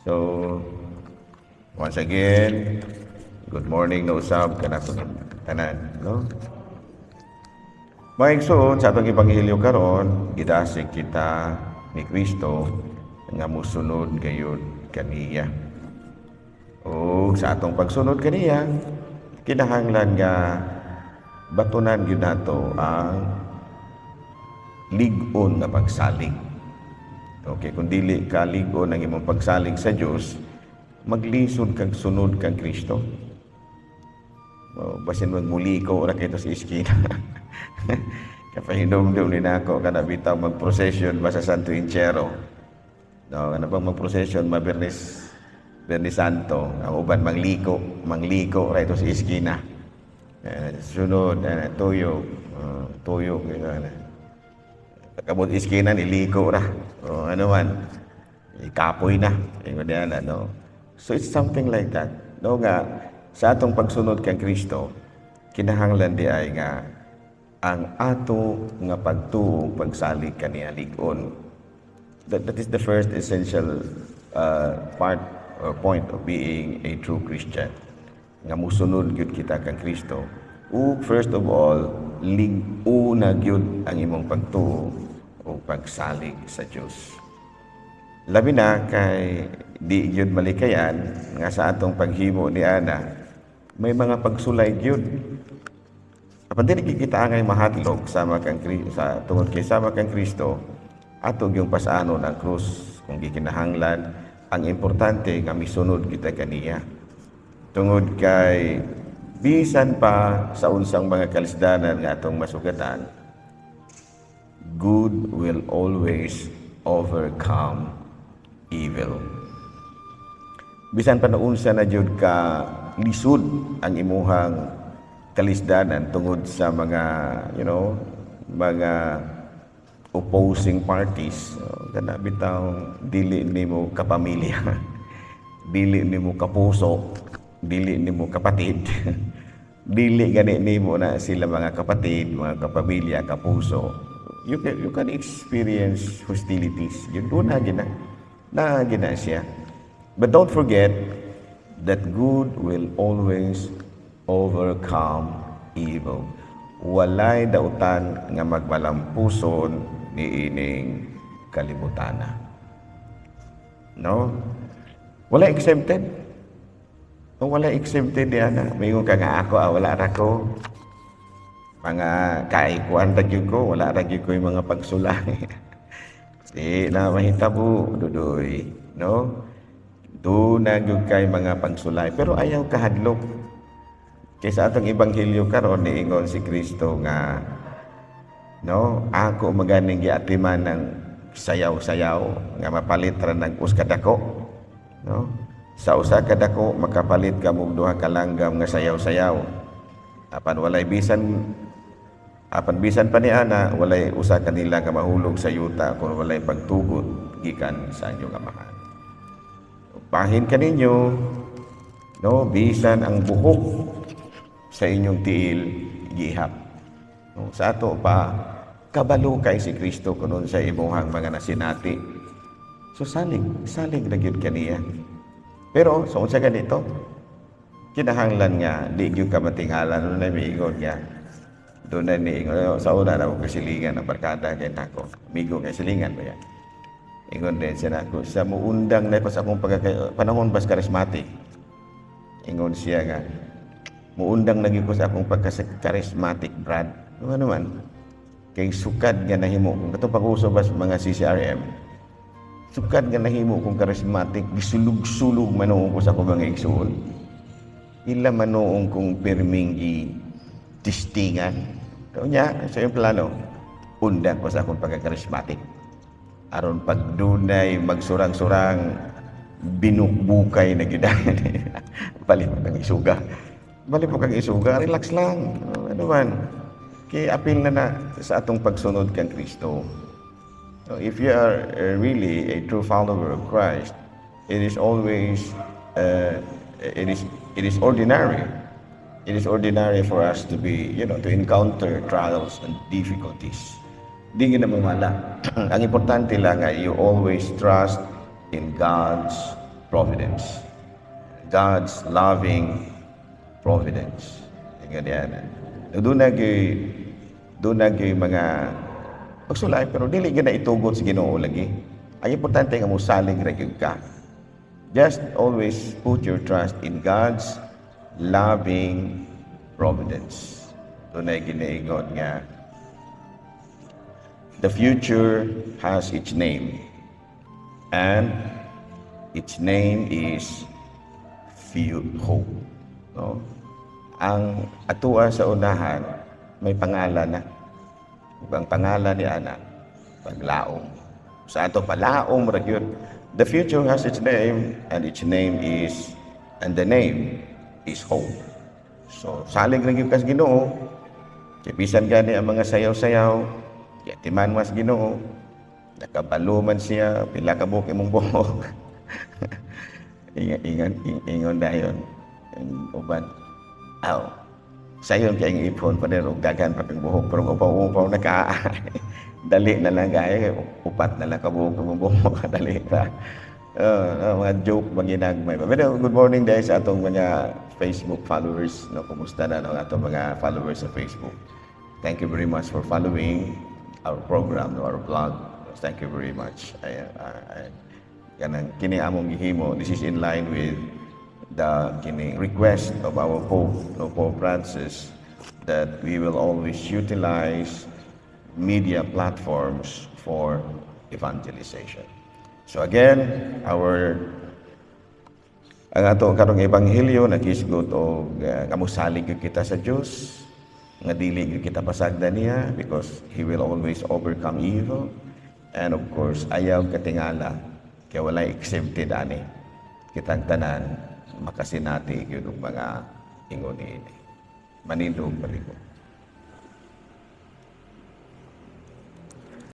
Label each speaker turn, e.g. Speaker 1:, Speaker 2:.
Speaker 1: So, once again, good morning na usab ka na tanan, no? Maigsoon sa atong ebanghelyo karon, gidasig kita ni Kristo nga musunod gayud kaniya. O sa atong pagsunod kaniya, kinahanglan nga batunan gyud nato ang lig-on na pagsalig. Okay, kung dili ka lig-on ang imong pagsalig sa Dios, maglisod kang sunod kang Kristo. Basin magmuli ko ora kay to sa iskina. Kapahinom doon din ako kada bitaw mag-procession ba sa Santo Inchero. No, ano bang mag-procession Bernis Santo, ang uban mangliko ra ito sa iskina. Sunod tuyo kabot iskina niliko ra. O ano man, ikapoy na. No? So it's something like that. No nga sa atong pagsunod kang Kristo, kinahanglan di ay nga ang ato nga pagtuo pagsalig kaniya lig-on. That is the first essential part or point of being a true Christian. Nga musunod gyud kita kang Kristo. First of all, lig-una gyud ang imong pagtuo o pagsalig sa Dios. Labi na kay di gyud malikayan nga sa atong paghimo ni ana may mga pagsulay gyud. Apan dili kita angay mahatlog sama kang sa tungod kay sama kang Kristo atog yung pasanon ang krus kung gikinahanglan. Ang importante nga misunod kita kaniya. Tungod kay bisan pa sa unsang mga kalisdanan nga atong masugatan, good will always overcome evil. Bisan pa naunsa na jud ka lisod ang imuhang kalisdanan tungod sa mga mga opposing parties, kana bitaw dili nimo kapamilya, dili nimo kapuso, dili nimo kapatid, dili gani nimo na sila mga kapatid, mga kapamilya, kapuso. You can experience hostilities. Yun doon na gina siya. But don't forget that good will always overcome evil. Walay dautan nga magmalampuson ni ining kalibutana. No? Wala exempted. Wala exempted diana. Mayroon ka nga ako, wala ra ko. Mga kaikuan ragyod ko, wala ragyod ko yung mga pagsulay. Di na mahitabo, dudoy. No? Doon na yung kay mga pagsulay. Pero ayaw kahadlok. Kaysa atong ebanghelyo karon niingon si Kristo nga ako maganing giatiman ng sayaw-sayaw nga mapalit ra ng uskadako. Sa usa ka dako makapalit ka og duha ka langgam nga sayaw-sayaw. Apan bisan pa ni ana walay usa kanila nga mahulog sa yuta kung walay pagtugot gikan sa inyong amahan. Bahin kaninyo bisan ang buhok sa inyong tiil gihap. Sa ato pa kabalo kay si Kristo kunon sa imuhang mga nasinati. So salig na gyud kaniya. Pero sa unsa ganito, kinahanglan nga di gyud ka matingalan na miingon nga. Doon na niingon sa una na kasilingan ng barkada kay nako. Migo kay silingan ba yan? Ingon din siya nako sa muundang na pas akong panahon bas charismatic. Ingon siya nga muundang lagi ko sa akong pagka-charismatic, Brad. Ano naman? Kay sukad nga nahimo. Kung katong pag-uso ba sa mga CCRM, sukad nga nahimo kung charismatic, gisulug-sulug manoong ko sa akong mga igsuon. Ila manoong kong perming tistingan. Ito niya, sa iyong plano, undang ko sa akong pagka-charismatic. Aron pagdunay, magsurang-surang, binukbukay na gidahan. Balik mo kang isuga. Balik mo kang isuga, relax lang. Ano man? Kaya apil na sa atong pagsunod kang Kristo. So if you are really a true follower of Christ, it is always, it is ordinary. It is ordinary for us to be, to encounter trials and difficulties. Di ka na mamala. Ang importante lang ay you always trust in God's providence. God's loving providence. Ganyan. Doon na mga pagsulay, pero dili gyud na itugot sa Ginoo lagi. Ang importante nga mo salig ra gyud ka. Just always put your trust in God's loving providence. Doon na ginaingon nga the future has its name, and its name is hope. No? Ang atua sa unahan may pangalan na. Ang pangalan ni ana paglaom. Sa ato palaom ra gyud. The future has its name, and its name is, and the name is hope. So salig ra gyud kas Ginoo. Kay bisan gani ang mga sayaw-sayaw, kay timan mas Ginoo. Nakabalo man siya, pila ka buhok imong buhok. Ingon dayon. Uban. Aw. Sayon kay ang ipon pa rin, dagan pa kang buhok, pero upaw-upaw na ka. Dali na lang kaya, upat na lang ka buhok, dali pa. Mga joke, mga ginagmay. Pero good morning dahil sa atong mga Facebook followers. No, kumusta na ang atong mga followers sa Facebook. Thank you very much for following our program, our vlog. Thank you very much. Kanang kini among gihimo, this is in line with the request of our Pope, Pope Francis, that we will always utilize media platforms for evangelization. So again, ang ato karong ebanghelyo nakisgot og kamusalig kita sa Dios, nga dili kita pasagdan niya, because He will always overcome evil, and of course ayaw katingala kaya walay exempted ani kitang tanan makasinati gyud og mga ingon ini. Manindog paliko.